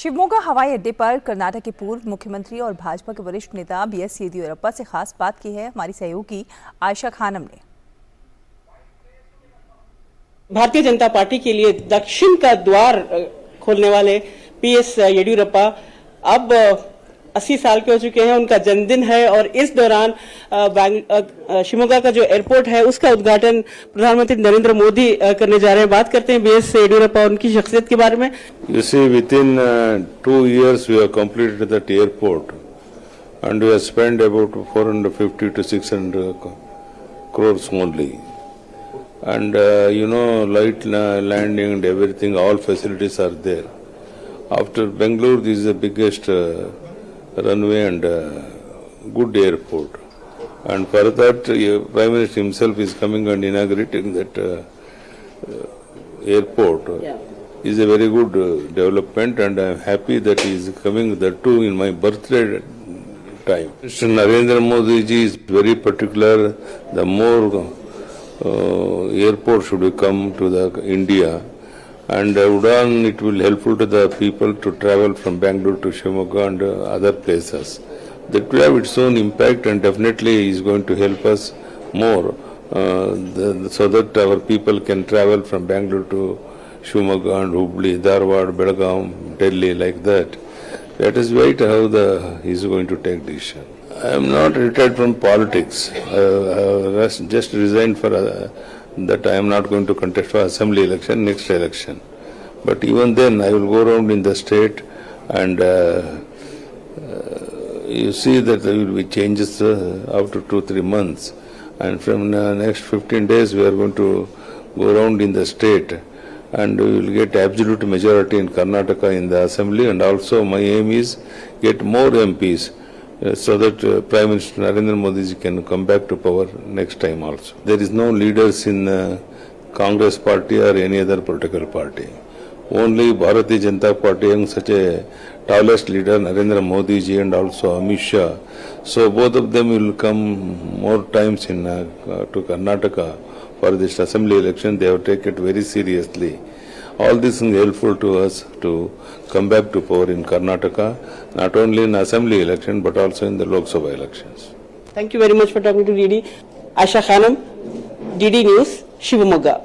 शिवमोगा हवाई अड्डे पर कर्नाटक के पूर्व मुख्यमंत्री और भाजपा के वरिष्ठ नेता बीएस येदियुरप्पा से खास बात की है हमारी सहयोगी आयशा खानम ने। भारतीय जनता पार्टी के लिए दक्षिण का द्वार खोलने वाले बीएस येदियुरप्पा अब 80 साल के हो चुके हैं। उनका जन्मदिन है और इस दौरान शिवमोगा का जो एयरपोर्ट है उसका उद्घाटन प्रधानमंत्री नरेंद्र मोदी करने जा रहे हैं। बात करते हैं बीएस येदियुरप्पा उनकी शख्सियत के बारे में। You see, within 2 years we have completed that airport and we have spent about 450 to 600 crores only. And light landing and everything, all facilities are there. After Bangalore, this is the biggest runway and good airport. And for that, Prime Minister himself is coming and inaugurating that airport. Yeah. Is a very good development, and I am happy that he is coming there too in my birthday time. Mr. Narendra Modi ji is very particular. The more airport should come to the India, and Udan, it will helpful to the people to travel from Bangalore to Shimoga and other places. That will have its own impact, and definitely is going to help us more so that our people can travel from Bangalore to Shimoga and Hubli, Dharwad, Belgaum, Delhi, like that. Let us wait how he is going to take decision. I am not retired from politics. I just resigned for that I am not going to contest for assembly election, next election. But even then, I will go around in the state and you see that there will be changes after 2-3 months. And from the next 15 days, we are going to go around in the state and we will get absolute majority in Karnataka in the assembly, and also my aim is get more MPs so that Prime Minister Narendra Modi ji can come back to power next time also. There is no leaders in Congress party or any other political party. Only Bharatiya Janata Party and such a tallest leader Narendra Modi ji and also Amit Shah. So both of them will come more times in to Karnataka for this assembly election. They have taken it very seriously. All this is helpful to us to come back to power in Karnataka, not only in assembly election but also in the Lok Sabha elections. Thank you very much for talking to DD. Aisha Khanam, DD News, Shivamogga.